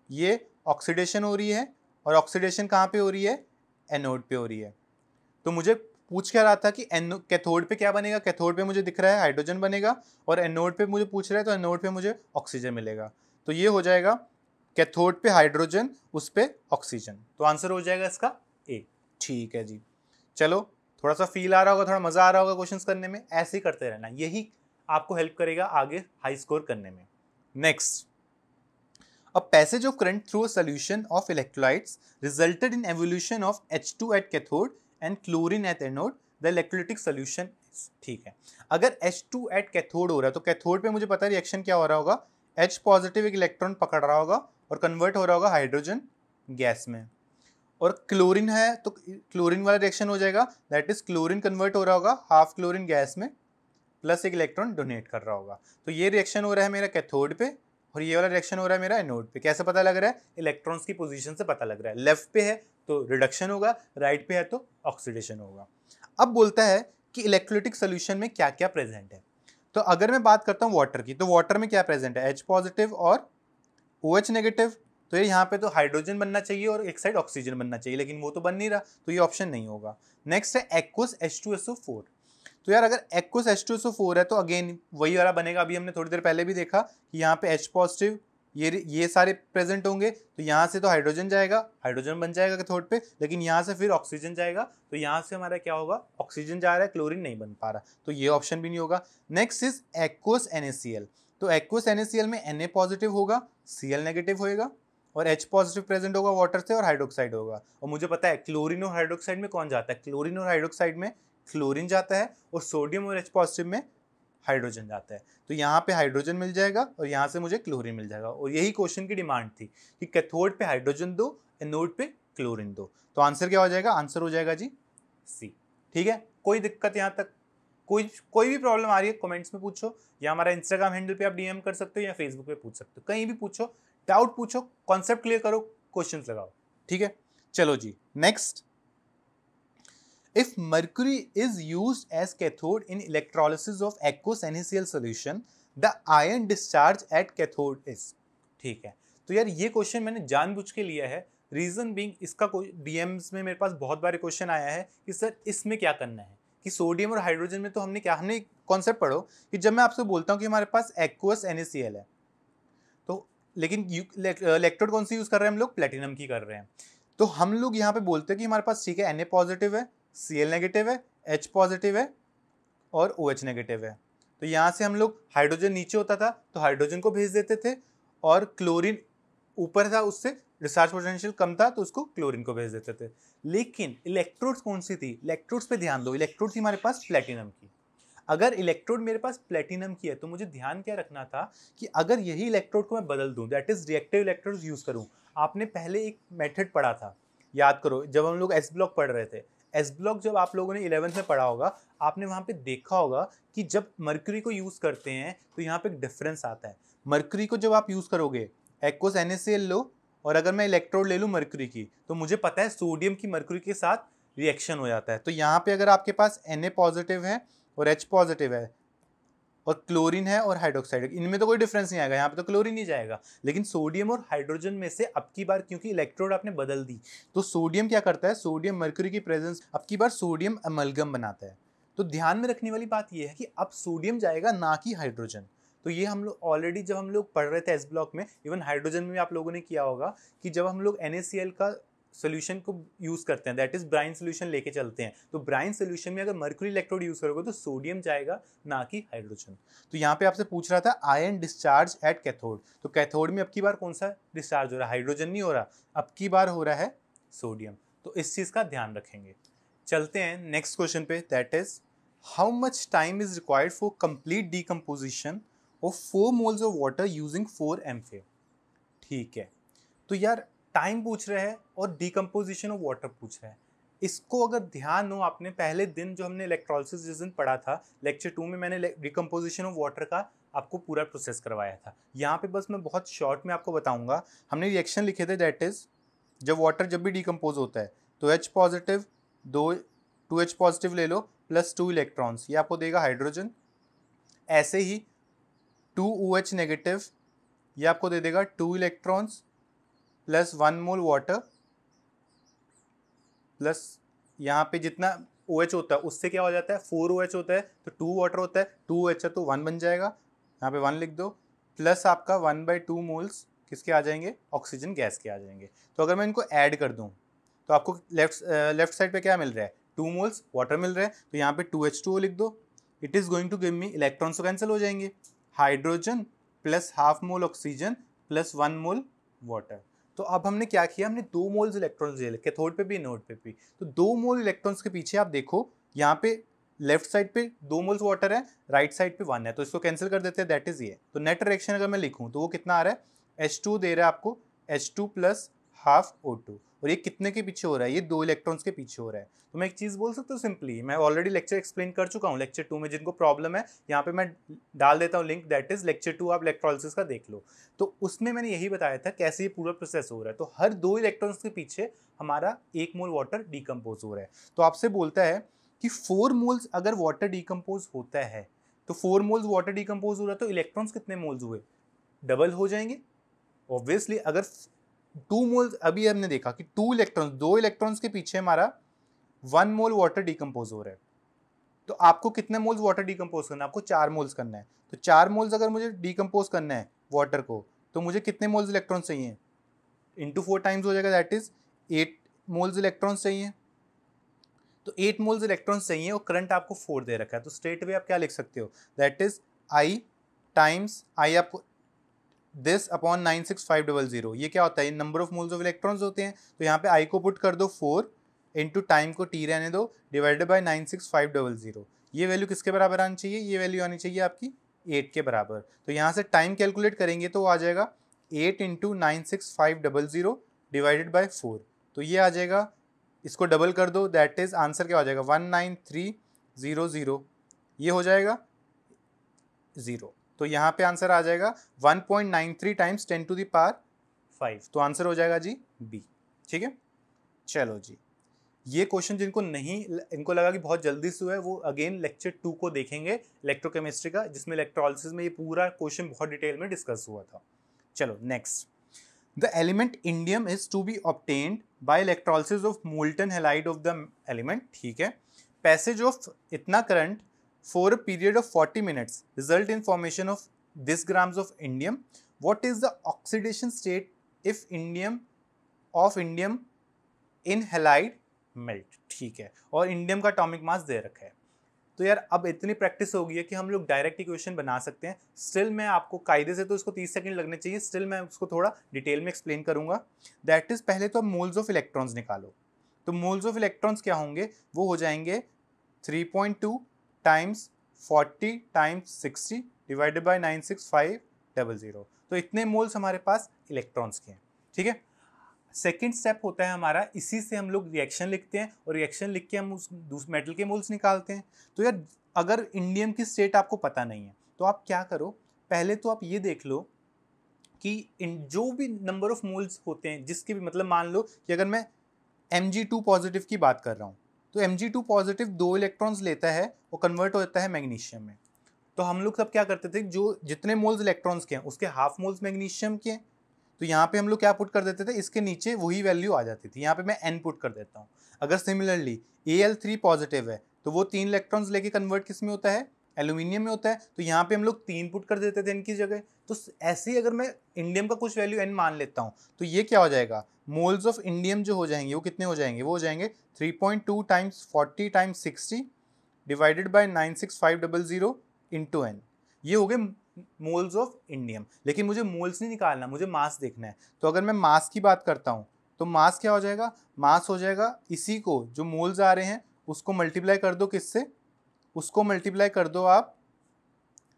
ये ऑक्सीडेशन हो रही है और ऑक्सीडेशन कहाँ पे हो रही है, एनोड पे हो रही है। तो मुझे पूछ क्या रहा था कि कैथोड पे क्या बनेगा, कैथोड पे मुझे दिख रहा है हाइड्रोजन बनेगा और एनोड पे मुझे पूछ रहा है तो एनोड पे मुझे ऑक्सीजन मिलेगा। तो ये हो जाएगा कैथोड पे हाइड्रोजन, उस पे ऑक्सीजन। तो आंसर हो जाएगा इसका ए। ठीक है जी, चलो थोड़ा सा फील आ रहा होगा, थोड़ा मजा आ रहा होगा क्वेश्चंस करने में। ऐसे ही करते रहना, यही आपको हेल्प करेगा आगे हाई स्कोर करने में। Next, A passage of current through a solution of electrolytes resulted in evolution of H2 at cathode and chlorine at anode. The electrolytic solution is, ठीक है। अगर H2 at cathode हो रहा है तो कैथोड पे मुझे पता है रिएक्शन क्या हो रहा होगा, H पॉजिटिव एक इलेक्ट्रॉन पकड़ रहा होगा और कन्वर्ट हो रहा होगा हाइड्रोजन गैस में। और क्लोरीन है तो क्लोरीन वाला रिएक्शन हो जाएगा, दैट इज क्लोरीन कन्वर्ट हो रहा होगा हाफ क्लोरीन गैस में, प्लस एक इलेक्ट्रॉन डोनेट कर रहा होगा। तो ये रिएक्शन हो रहा है मेरा कैथोड पे और ये वाला रिएक्शन हो रहा है मेरा एनोड पे। कैसे पता लग रहा है, इलेक्ट्रॉन्स की पोजीशन से पता लग रहा है। लेफ्ट पे है तो रिडक्शन होगा, राइट पे है तो ऑक्सीडेशन होगा। अब बोलता है कि इलेक्ट्रोलाइटिक सॉल्यूशन में क्या क्या प्रेजेंट है। तो अगर मैं बात करता हूँ वाटर की, तो वाटर में क्या प्रेजेंट है, H पॉजिटिव और OH नेगेटिव। तो ये यहाँ पे तो हाइड्रोजन बनना चाहिए और एक साइड ऑक्सीजन बनना चाहिए, लेकिन वो तो बन नहीं रहा, तो ये ऑप्शन नहीं होगा। नेक्स्ट है एक्वस H2SO4। तो यार अगर एक्वस H2SO4 है तो अगेन वही वाला बनेगा। अभी हमने थोड़ी देर पहले भी देखा कि यहाँ पे H पॉजिटिव ये सारे प्रेजेंट होंगे, तो यहाँ से तो हाइड्रोजन जाएगा, हाइड्रोजन बन जाएगा कैथोड पे, लेकिन यहाँ से फिर ऑक्सीजन जाएगा, तो यहाँ से हमारा क्या होगा, ऑक्सीजन जा रहा है, क्लोरीन नहीं बन पा रहा, तो ये ऑप्शन भी नहीं होगा। Next is aqueous NaCl। तो एक्वस NaCl में Na पॉजिटिव होगा, Cl नेगेटिव होएगा और H पॉजिटिव प्रेजेंट होगा वाटर से और हाइड्रोक्साइड होगा। और मुझे पता है क्लोरीन और हाइड्रोक्साइड में कौन जाता है, क्लोरीन और हाइड्रोक्साइड में क्लोरीन जाता है और सोडियम और H पॉजिटिव में हाइड्रोजन जाता है। तो यहाँ पे हाइड्रोजन मिल जाएगा और यहाँ से मुझे क्लोरीन मिल जाएगा। और यही क्वेश्चन की डिमांड थी कि कैथोड पे हाइड्रोजन दो, एनोड पे क्लोरीन दो। तो आंसर क्या हो जाएगा, आंसर हो जाएगा जी सी। ठीक है, कोई दिक्कत यहाँ तक, कोई भी प्रॉब्लम आ रही है कमेंट्स में पूछो, या हमारा इंस्टाग्राम हैंडल पे आप DM कर सकते हो या फेसबुक पे पूछ सकते हो, कहीं भी पूछो, डाउट पूछो, कॉन्सेप्ट क्लियर करो, क्वेश्चन लगाओ। ठीक है, चलो जी next. If mercury is used as cathode in electrolysis of aqueous NaCl solution, the ion discharge at cathode is। ठीक है, तो यार ये क्वेश्चन मैंने जानबूझ के लिया है, रीजन बीइंग इसका कोई DMs में मेरे पास बहुत बारे क्वेश्चन आया है कि सर इसमें क्या करना है, कि सोडियम और हाइड्रोजन में तो हमने कॉन्सेप्ट पढ़ो कि जब मैं आपसे बोलता हूँ कि हमारे पास aqueous NaCl है, तो लेकिन इलेक्ट्रोड कौन सी यूज कर रहे हैं हम लोग, प्लेटिनम की कर रहे हैं। तो हम लोग यहाँ पे बोलते हैं कि हमारे पास ठीक है Na पॉजिटिव है, Cl नेगेटिव है, H पॉजिटिव है और OH नेगेटिव है। तो यहाँ से हम लोग हाइड्रोजन नीचे होता था तो हाइड्रोजन को भेज देते थे, और क्लोरीन ऊपर था उससे डिस्चार्ज पोटेंशियल कम था तो उसको क्लोरीन को भेज देते थे। लेकिन इलेक्ट्रोड्स कौन सी थी, इलेक्ट्रोड्स पे ध्यान दो, इलेक्ट्रोड थी हमारे पास प्लेटिनम की। अगर इलेक्ट्रोड मेरे पास प्लेटिनम की है तो मुझे ध्यान क्या रखना था कि अगर यही इलेक्ट्रोड को मैं बदल दूं, that is reactive electrodes use करूं। आपने पहले एक मेथड पढ़ा था, याद करो, जब हम लोग S ब्लॉक पढ़ रहे थे, S ब्लॉक जब आप लोगों ने 11th में पढ़ा होगा, आपने वहाँ पे देखा होगा कि जब मर्क्यूरी को यूज़ करते हैं तो यहाँ पे एक डिफरेंस आता है। मर्क्यूरी को जब आप यूज़ करोगे, एक्वस NaCl लो, और अगर मैं इलेक्ट्रोड ले लूँ मर्क्यूरी की, तो मुझे पता है सोडियम की मर्क्यूरी के साथ रिएक्शन हो जाता है। तो यहाँ पे अगर आपके पास Na पॉजिटिव है और H पॉजिटिव है और क्लोरीन है और हाइड्रोक्साइड है, इनमें तो कोई डिफरेंस नहीं आएगा, यहाँ पे तो क्लोरीन ही जाएगा। लेकिन सोडियम और हाइड्रोजन में से अब की बार क्योंकि इलेक्ट्रोड आपने बदल दी, तो सोडियम क्या करता है, सोडियम मर्क्यूरी की प्रेजेंस अब की बार सोडियम अमलगम बनाता है। तो ध्यान में रखने वाली बात यह है कि अब सोडियम जाएगा ना कि हाइड्रोजन। तो ये हम लोग ऑलरेडी जब हम लोग पढ़ रहे थे S ब्लॉक में, इवन हाइड्रोजन में आप लोगों ने किया होगा कि जब हम लोग NaCl का सोल्यूशन को यूज़ करते हैं, दैट इज ब्राइन सोल्यूशन लेके चलते हैं। तो ब्राइन सोल्यूशन में अगर मर्क्यूरी इलेक्ट्रोड यूज़ करोगे तो सोडियम जाएगा, ना कि हाइड्रोजन। तो यहाँ पे आपसे पूछ रहा था आयन डिस्चार्ज एट कैथोड, तो कैथोड में अब की बार कौन सा डिस्चार्ज हो रहा है? हाइड्रोजन नहीं हो रहा, अब की बार हो रहा है सोडियम। तो इस चीज़ का ध्यान रखेंगे। चलते हैं नेक्स्ट क्वेश्चन पे, that is how much time is required for complete decomposition of 4 moles of water using 4 MFA। ठीक है, तो यार टाइम पूछ रहे हैं और डीकम्पोजिशन ऑफ वाटर पूछ रहे हैं। इसको अगर ध्यान हो, आपने पहले दिन जो हमने इलेक्ट्रोलिसिस जिस दिन पढ़ा था लेक्चर 2 में, मैंने डीकम्पोजिशन ऑफ वाटर का आपको पूरा प्रोसेस करवाया था। यहाँ पे बस मैं बहुत शॉर्ट में आपको बताऊंगा। हमने रिएक्शन लिखे थे, दैट इज जब वाटर जब भी डीकम्पोज होता है तो H पॉजिटिव 2H पॉजिटिव ले लो प्लस 2 इलेक्ट्रॉन्स, ये आपको देगा हाइड्रोजन। ऐसे ही 2OH नेगेटिव, ये आपको दे देगा 2 electrons plus 1 mole water, plus यहाँ पे जितना OH होता है उससे क्या हो जाता है, 4OH होता है, तो 2 वाटर होता है, 2OH है तो 1 बन जाएगा, यहाँ पे 1 लिख दो, प्लस आपका 1/2 मोल्स किसके आ जाएंगे, ऑक्सीजन गैस के आ जाएंगे। तो अगर मैं इनको ऐड कर दूँ तो आपको लेफ्ट साइड पे क्या मिल रहा है, 2 मोल्स वाटर मिल रहा है, तो यहाँ पे 2H2O लिख दो। It is going to give me, electrons तो कैंसिल हो जाएंगे, hydrogen plus half mole oxygen plus 1 mole water. तो अब हमने क्या किया, हमने 2 मोल्स इलेक्ट्रॉन्स ले, कैथोड पे भी नोड पे भी, तो 2 मोल इलेक्ट्रॉन्स के पीछे आप देखो यहाँ पे लेफ्ट साइड पे 2 मोल्स वाटर है, राइट साइड पे 1 है, तो इसको कैंसिल कर देते हैं, दैट इज ये। तो नेट रिएक्शन अगर मैं लिखूँ तो वो कितना आ रहा है, H2 दे रहा है आपको, H2 प्लस हाफ O2, और ये कितने के पीछे हो रहा है, ये 2 इलेक्ट्रॉन्स के पीछे हो रहा है। तो मैं एक चीज़ बोल सकता हूँ सिंपली, मैं ऑलरेडी लेक्चर एक्सप्लेन कर चुका हूँ लेक्चर 2 में, जिनको प्रॉब्लम है यहाँ पे मैं डाल देता हूँ लिंक, दैट इज लेक्चर 2, आप इलेक्ट्रोलिसिस का देख लो। तो उसमें मैंने यही बताया था कैसे ये पूरा प्रोसेस हो रहा है। तो हर 2 इलेक्ट्रॉन्स के पीछे हमारा 1 मोल वाटर डीकम्पोज हो रहा है। तो आपसे बोलता है कि 4 मोल्स अगर वाटर डीकम्पोज होता है, तो 4 मोल्स वाटर डीकम्पोज हो रहा है, तो इलेक्ट्रॉन्स कितने मोल्स हुए, डबल हो जाएंगे ऑब्वियसली। अगर 2 मोल्स, अभी हमने देखा कि 2 इलेक्ट्रॉन्स के पीछे हमारा 1 मोल वाटर डीकम्पोज हो रहा है, तो आपको कितने मोल्स वाटर डीकम्पोज करना है, आपको 4 मोल्स करना है। तो 4 मोल्स अगर मुझे डीकम्पोज करना है वाटर को, तो मुझे कितने मोल्स इलेक्ट्रॉन्स चाहिए, इंटू 4 टाइम्स हो जाएगा, दैट इज 8 मोल्स इलेक्ट्रॉन्स चाहिए। तो 8 मोल्स इलेक्ट्रॉन्स चाहिए और करंट आपको 4 दे रखा है, तो स्ट्रेट वे आप क्या लिख सकते हो, that is I times I आपको दिस अपॉन 96500, ये क्या होता है, number of moles of electrons होते हैं। तो यहाँ पे I को पुट कर दो 4 इंटू टाइम को T रहने दो, डिवाइडेड बाई 96500। ये वैल्यू किसके बराबर आनी चाहिए, ये वैल्यू आनी चाहिए आपकी 8 के बराबर। तो यहाँ से टाइम कैलकुलेट करेंगे तो आ जाएगा 8 इंटू 96500 डिवाइडेड बाई 4, तो ये आ जाएगा, इसको डबल कर दो, दैट इज आंसर क्या हो जाएगा 19300, ये हो जाएगा 0। तो यहाँ पे आंसर आ जाएगा 1.93 टाइम्स 10 टू द पावर 5, तो आंसर हो जाएगा जी बी। ठीक है, चलो जी, ये क्वेश्चन जिनको नहीं, इनको लगा कि बहुत जल्दी से हुआ है, वो अगेन लेक्चर 2 को देखेंगे इलेक्ट्रोकेमिस्ट्री का, जिसमें इलेक्ट्रोलिसिस में ये पूरा क्वेश्चन बहुत डिटेल में डिस्कस हुआ था। चलो next, the element indium is to be obtained by electrolysis of molten halide of the element. ठीक है, पैसेज ऑफ इतना current for a period of 40 minutes result in formation of this grams of indium. What is the oxidation state if indium in halide melt? ठीक है, और indium का atomic mass दे रखा है। तो यार अब इतनी प्रैक्टिस हो गई है कि हम लोग डायरेक्ट इक्वेशन बना सकते हैं। स्टिल मैं आपको कायदे से तो इसको 30 सेकंड लगने चाहिए, स्टिल मैं उसको थोड़ा डिटेल में एक्सप्लेन करूंगा। दैट इज, पहले तो मोल्स ऑफ इलेक्ट्रॉन्स निकालो। तो मोल्स ऑफ इलेक्ट्रॉन्स क्या होंगे, वो हो जाएंगे 3.2 टाइम्स 40 टाइम्स 60 डिवाइडेड बाई 96500। तो इतने मोल्स हमारे पास इलेक्ट्रॉन्स के हैं। ठीक है, सेकेंड स्टेप होता है हमारा, इसी से हम लोग रिएक्शन लिखते हैं और रिएक्शन लिख के हम उस मेटल के मोल्स निकालते हैं। तो यार अगर इंडियम की स्टेट आपको पता नहीं है तो आप क्या करो, पहले तो आप ये देख लो कि जो भी नंबर ऑफ मोल्स होते हैं, जिसके भी, मतलब मान लो कि अगर मैं Mg2 पॉजिटिव की बात कर रहा हूँ, तो Mg2 पॉजिटिव 2 इलेक्ट्रॉन्स लेता है और कन्वर्ट हो जाता है मैग्नीशियम में। तो हम लोग सब क्या करते थे, जो जितने मोल्स इलेक्ट्रॉन्स के हैं उसके हाफ मोल्स मैग्नीशियम के हैं, तो यहाँ पे हम लोग क्या पुट कर देते थे, इसके नीचे वही वैल्यू आ जाती थी। यहाँ पे मैं N पुट कर देता हूँ। अगर सिमिलरली Al3 पॉजिटिव है तो वो 3 इलेक्ट्रॉन्स लेके कन्वर्ट किस में होता है, एल्यूमिनियम में होता है, तो यहाँ पे हम लोग 3 पुट कर देते थे n की जगह। तो ऐसे ही अगर मैं इंडियम का कुछ वैल्यू n मान लेता हूँ तो ये क्या हो जाएगा, मोल्स ऑफ इंडियम जो हो जाएंगे वो कितने हो जाएंगे, वो हो जाएंगे 3.2 times 40 times 60 divided by 96500 into n। ये हो गए मोल्स ऑफ इंडियम। लेकिन मुझे मोल्स नहीं निकालना, मुझे मास देखना है। तो अगर मैं मास की बात करता हूँ तो मास क्या हो जाएगा, मास हो जाएगा इसी को जो मोल्स आ रहे हैं उसको मल्टीप्लाई कर दो किससे, उसको मल्टीप्लाई कर दो आप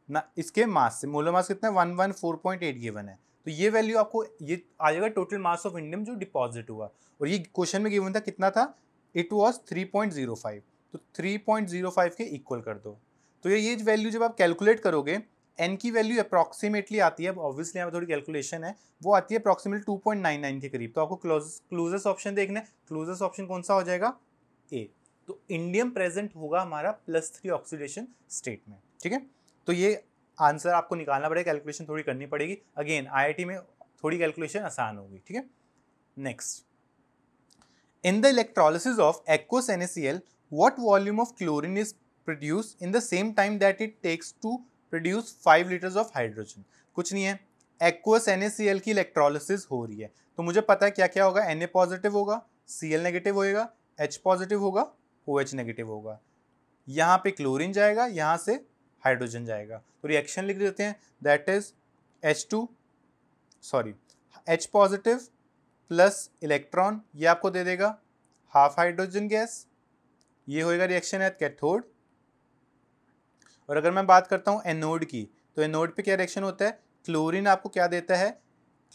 ना इसके मास से। मोलर मास कितना है 114.8 गिवन है। तो ये वैल्यू आपको ये आ जाएगा टोटल मास ऑफ इंडियम जो डिपॉजिट हुआ। और ये क्वेश्चन में गिवन था कितना था, इट वाज 3.05। तो 3.05 के इक्वल कर दो। तो ये वैल्यू जब आप कैलकुलेट करोगे n की वैल्यू अप्रॉक्सीमेटली आती है, अब ऑब्वियसली यहाँ पे थोड़ी कैलकुलेशन है, वो आती है अप्रॉक्सीमेटली 2.99 के करीब। तो आपको क्लोजेस्ट ऑप्शन देखना है, क्लोजेस्ट ऑप्शन कौन सा हो जाएगा, ए। तो इंडियम प्रेजेंट होगा हमारा +3 ऑक्सीडेशन स्टेट में। ठीक है, तो ये आंसर आपको निकालना पड़ेगा, कैलकुलेशन थोड़ी करनी पड़ेगी। अगेन IIT में थोड़ी कैलकुलेशन आसान होगी। ठीक है, next, in the electrolysis of aqueous NaCl what volume of chlorine is produced in the same time that it takes to produce 5 liters of hydrogen। कुछ नहीं है, aqueous NaCl की इलेक्ट्रोलिसिस हो रही है, तो मुझे पता है क्या क्या होगा, Na पॉजिटिव होगा, Cl नेगेटिव होएगा, H पॉजिटिव होगा, OH नेगेटिव होगा, यहाँ पे क्लोरीन जाएगा, यहाँ से हाइड्रोजन जाएगा। तो रिएक्शन लिख देते हैं, that is H positive plus electron, ये आपको दे देगा हाफ हाइड्रोजन गैस, ये होएगा रिएक्शन एट कैथोड। और अगर मैं बात करता हूँ एनोड की, तो एनोड पे क्या रिएक्शन होता है, क्लोरीन आपको क्या देता है,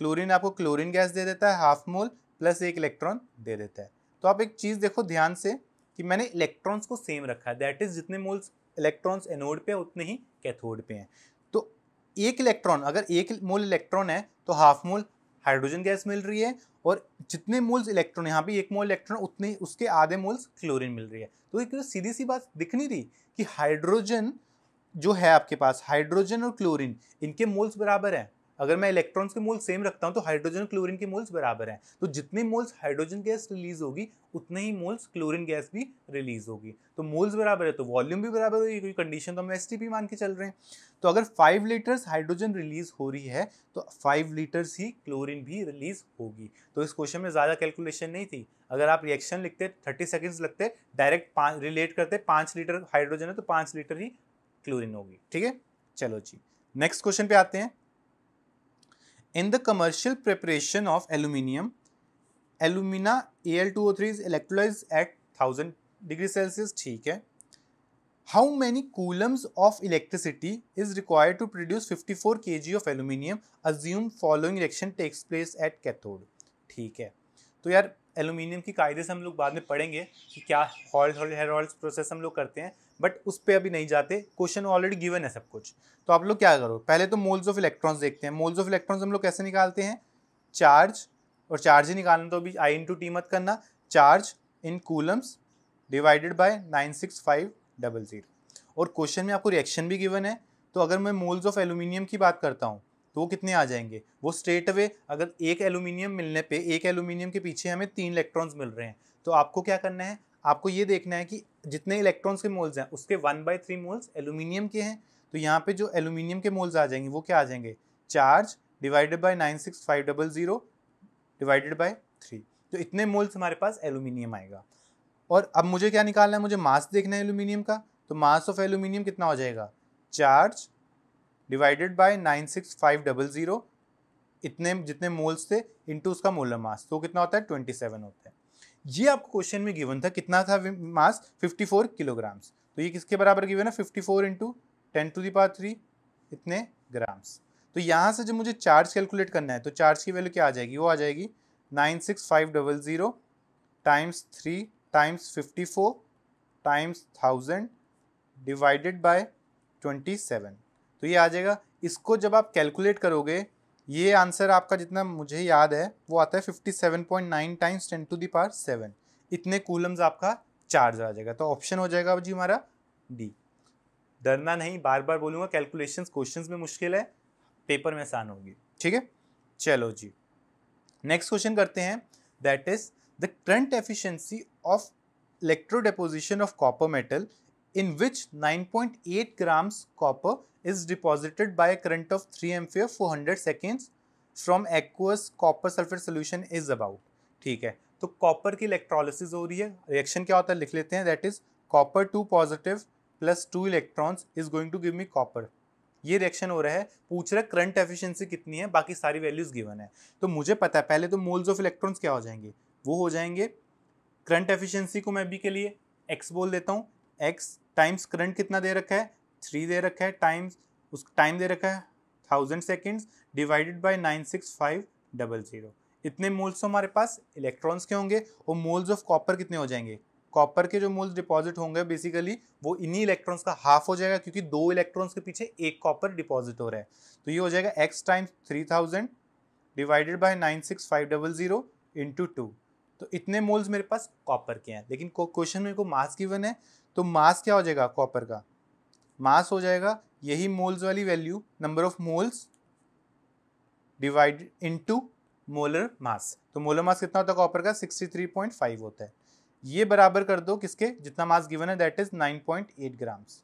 क्लोरीन आपको क्लोरीन गैस दे देता है हाफ मोल प्लस 1 इलेक्ट्रॉन दे देता है। तो आप एक चीज़ देखो ध्यान से कि मैंने इलेक्ट्रॉन्स को सेम रखा है, दैट इज जितने मोल्स इलेक्ट्रॉन्स एनोड पे उतने ही कैथोड पे हैं। तो 1 इलेक्ट्रॉन, अगर 1 मोल इलेक्ट्रॉन है तो हाफ मोल हाइड्रोजन गैस मिल रही है, और जितने मोल्स इलेक्ट्रॉन, यहाँ पे 1 मोल इलेक्ट्रॉन उतने ही उसके आधे मोल्स क्लोरीन मिल रही है। तो एक सीधी सी बात दिख नहीं रही कि हाइड्रोजन जो है आपके पास, हाइड्रोजन और क्लोरीन इनके मोल्स बराबर हैं। अगर मैं इलेक्ट्रॉन्स के मोल्स सेम रखता हूं तो हाइड्रोजन और क्लोरीन के मोल्स बराबर हैं। तो जितने मोल्स हाइड्रोजन गैस रिलीज होगी उतने ही मोल्स क्लोरीन गैस भी रिलीज होगी। तो मोल्स बराबर है तो वॉल्यूम भी बराबर होगी, कोई कंडीशन तो हम एसटीपी मान के चल रहे हैं। तो अगर 5 लीटर्स हाइड्रोजन रिलीज हो रही है तो 5 लीटर्स ही क्लोरीन भी रिलीज होगी। तो इस क्वेश्चन में ज़्यादा कैलकुलेशन नहीं थी। अगर आप रिएक्शन लिखते 30 सेकेंड्स लगते, डायरेक्ट रिलेट करते 5 लीटर हाइड्रोजन है तो 5 लीटर ही क्लोरीन होगी। ठीक है, चलो जी नेक्स्ट क्वेश्चन पे आते हैं। In the commercial preparation of aluminium, alumina Al2O3 is electrolysed at 1000 degree Celsius. ठीक है, how many coulombs of electricity is required to produce 54 kg of aluminium, assume following reaction takes place at cathode. ठीक है, तो यार aluminium की कायदे से हम लोग बाद में पढ़ेंगे कि क्या हेरोल्ड्स प्रोसेस हम लोग करते हैं, बट उस पर अभी नहीं जाते, क्वेश्चन ऑलरेडी गिवन है सब कुछ। तो आप लोग क्या करो, पहले तो मोल्स ऑफ इलेक्ट्रॉन्स देखते हैं। मोल्स ऑफ इलेक्ट्रॉन्स हम लोग कैसे निकालते हैं, चार्ज, और चार्ज ही निकालना तो अभी I/T मत करना, charge in Coulomb's divided by 96500। और क्वेश्चन में आपको रिएक्शन भी गिवन है। तो अगर मैं मोल्स ऑफ एल्यूमिनियम की बात करता हूँ तो वो कितने आ जाएंगे, वो स्ट्रेट अवे, अगर एक एल्यूमिनियम मिलने पे, एक एल्यूमिनियम के पीछे हमें 3 इलेक्ट्रॉन्स मिल रहे हैं, तो आपको क्या करना है, आपको ये देखना है कि जितने इलेक्ट्रॉन्स के मोल्स हैं उसके 1/3 मोल्स एल्यूमिनियम के हैं। तो यहाँ पे जो एल्यूमिनियम के मोल्स आ जाएंगे वो क्या आ जाएंगे, charge divided by 96500 divided by 3। तो इतने मोल्स हमारे पास एल्यूमिनियम आएगा। और अब मुझे क्या निकालना है, मुझे मास देखना है एल्यूमिनियम का। तो मास ऑफ एल्यूमिनियम कितना हो जाएगा, चार्ज डिवाइडेड बाय 96500, इतने जितने मोल्स थे इनटू उसका मोलर मास, तो कितना होता है 27 होता है। ये आपको क्वेश्चन में गिवन था, कितना था मास, 54 किलोग्राम्स। तो ये किसके बराबर गिवन है, 54 × 10⁻³ इतने ग्राम्स। तो यहाँ से जब मुझे चार्ज कैलकुलेट करना है तो चार्ज की वैल्यू क्या आ जाएगी, वो आ जाएगी 96500 times 3 times 54 times 1000 divided by 27। तो ये आ जाएगा। इसको जब आप कैलकुलेट करोगे, ये आंसर आपका जितना मुझे याद है वो आता है 57.9 टाइम्स 10⁻7। इतने कूलम्स आपका चार्ज आ जाएगा। तो ऑप्शन हो जाएगा जी हमारा डी। डरना नहीं, बार बार बोलूँगा, कैलकुलेशंस क्वेश्चंस में मुश्किल है, पेपर में आसान होगी। ठीक है, चलो जी नेक्स्ट क्वेश्चन करते हैं, that is the current efficiency of electro deposition of copper metal in which 9.8 grams copper is deposited by a current of 3 ampere for 100 seconds from aqueous copper sulfate solution is about। ठीक है, तो copper की electrolysis हो रही है, reaction क्या होता है लिख लेते हैं, that is copper 2 positive plus 2 electrons is going to give me copper. ये रिएक्शन हो रहा है, पूछ रहा है करंट एफिशिएंसी कितनी है, बाकी सारी वैल्यूज गिवन है। तो मुझे पता है पहले तो मोल्स ऑफ इलेक्ट्रॉन्स क्या हो जाएंगे, वो हो जाएंगे करंट एफिशिएंसी को मैं बी के लिए x बोल देता हूँ, x टाइम्स करंट कितना दे रखा है 3 दे रखा है, टाइम्स उस टाइम दे रखा है 1000 सेकेंड्स डिवाइडेड बाय 96500। इतने मोल्स हमारे पास इलेक्ट्रॉन्स के होंगे और मोल्स ऑफ कॉपर कितने हो जाएंगे, कॉपर के जो मोल्स डिपॉजिट होंगे बेसिकली वो इन्हीं इलेक्ट्रॉन्स का हाफ हो जाएगा, क्योंकि 2 इलेक्ट्रॉन्स के पीछे एक कॉपर डिपॉजिट हो रहा है। तो ये हो जाएगा x times 3000 divided by 96500 into 2। तो इतने मोल्स मेरे पास कॉपर के हैं, लेकिन क्वेश्चन में को मास गिवन है, तो मास क्या हो जाएगा कॉपर का, मास हो जाएगा यही मोल्स वाली value number of moles divided into molar mass. तो मोलर मास कितना होता है कॉपर का 63.5 होता है। ये बराबर कर दो किसके, जितना मास गिवन है दैट इज 9.8 ग्राम्स।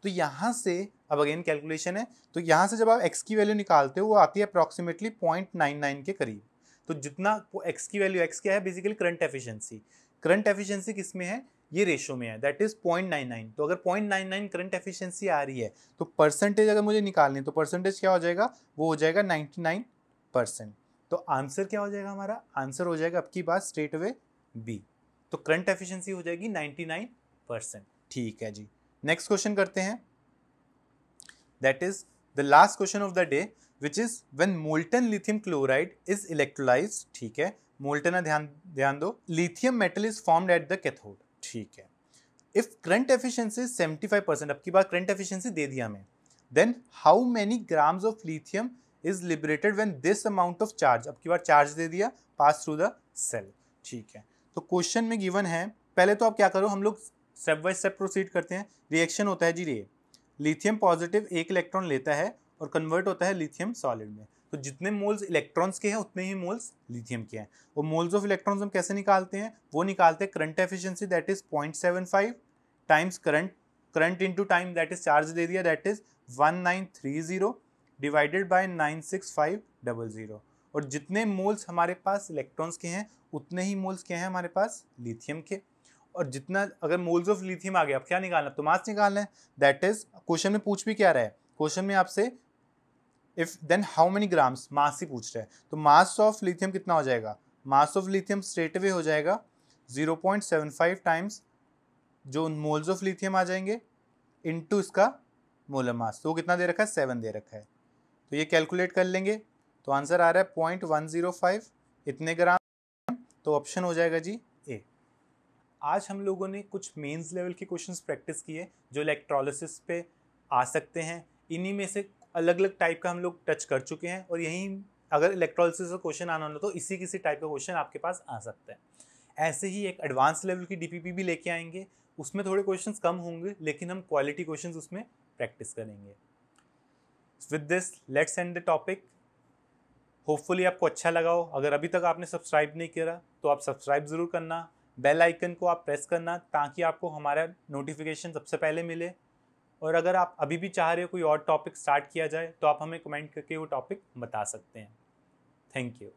तो यहाँ से अब अगेन कैलकुलेशन है, तो यहाँ से जब आप x की वैल्यू निकालते हो वो आती है अप्रॉक्सीमेटली 0.99 के करीब। तो जितना वो x की वैल्यू, x क्या है basically current efficiency, current efficiency किस में है, ये रेशो में है, दैट इज 0.99। तो अगर 0.99 करंट एफिशिएंसी आ रही है तो परसेंटेज अगर मुझे निकालनी है तो परसेंटेज क्या हो जाएगा, वो हो जाएगा 99%। तो आंसर क्या हो जाएगा हमारा, आंसर हो जाएगा आपकी बात स्ट्रेट अवे बी। तो करंट एफिशिएंसी हो जाएगी 99%। ठीक है जी, नेक्स्ट क्वेश्चन करते हैं, that is the last question of the day which is when molten lithium chloride is electrolysed. ठीक है, मोल्टन है, ध्यान दो, lithium metal is formed at the cathode. ठीक है, इफ करंट एफिशिएंसी 75%, अब की बात करंट एफिशिएंसी दे दिया हमें, then how many grams of lithium is liberated when this amount of charge, अब की बार चार्ज दे दिया, पास थ्रू द सेल। ठीक है, तो क्वेश्चन में गिवन है, पहले तो आप क्या करो, हम लोग स्टेप बाय स्टेप प्रोसीड करते हैं। रिएक्शन होता है जी, ये लिथियम पॉजिटिव एक इलेक्ट्रॉन लेता है और कन्वर्ट होता है लिथियम सॉलिड में। तो जितने मोल्स इलेक्ट्रॉन्स के हैं उतने ही मोल्स लिथियम के हैं। और मोल्स ऑफ इलेक्ट्रॉन्स हम कैसे निकालते हैं, वो निकालते हैं current efficiency that is 0.75 times current into time that is charge दे दिया दैट इज 1930 डिवाइडेड बाय 96500। और जितने मोल्स हमारे पास इलेक्ट्रॉन्स के हैं उतने ही मोल्स के हैं हमारे पास लिथियम के। और जितना अगर मोल्स ऑफ लिथियम आ गया, अब क्या निकालना, तो मास निकालना है, दैट इज क्वेश्चन में पूछ भी क्या रहा है, क्वेश्चन में आपसे if then how many grams, mass ही पूछ रहा है। तो मास ऑफ लिथियम कितना हो जाएगा, mass of lithium straight away हो जाएगा 0.75 टाइम्स जो मोल्स ऑफ लिथियम आ जाएंगे इनटू इसका मोलर मास। तो वो कितना दे रखा है 7 दे रखा है। तो ये कैलकुलेट कर लेंगे तो आंसर आ रहा है 0.105 इतने ग्राम। तो ऑप्शन हो जाएगा जी ए। आज हम लोगों ने कुछ मेंस लेवल के क्वेश्चंस प्रैक्टिस किए जो इलेक्ट्रोलिसिस पे आ सकते हैं। इन्हीं में से अलग अलग टाइप का हम लोग टच कर चुके हैं, और यहीं अगर इलेक्ट्रोलिसिस का क्वेश्चन आना हो तो इसी किसी टाइप का क्वेश्चन आपके पास आ सकता है। ऐसे ही एक एडवांस लेवल की डीपीपी भी लेके आएंगे, उसमें थोड़े क्वेश्चंस कम होंगे लेकिन हम क्वालिटी क्वेश्चंस उसमें प्रैक्टिस करेंगे। With this let's end the topic. Hopefully आपको अच्छा लगा हो। अगर अभी तक आपने सब्सक्राइब नहीं किया तो आप सब्सक्राइब ज़रूर करना, बेल आइकन को आप प्रेस करना ताकि आपको हमारा नोटिफिकेशन सबसे पहले मिले। और अगर आप अभी भी चाह रहे हो कोई और टॉपिक स्टार्ट किया जाए तो आप हमें कमेंट करके वो टॉपिक बता सकते हैं। Thank you.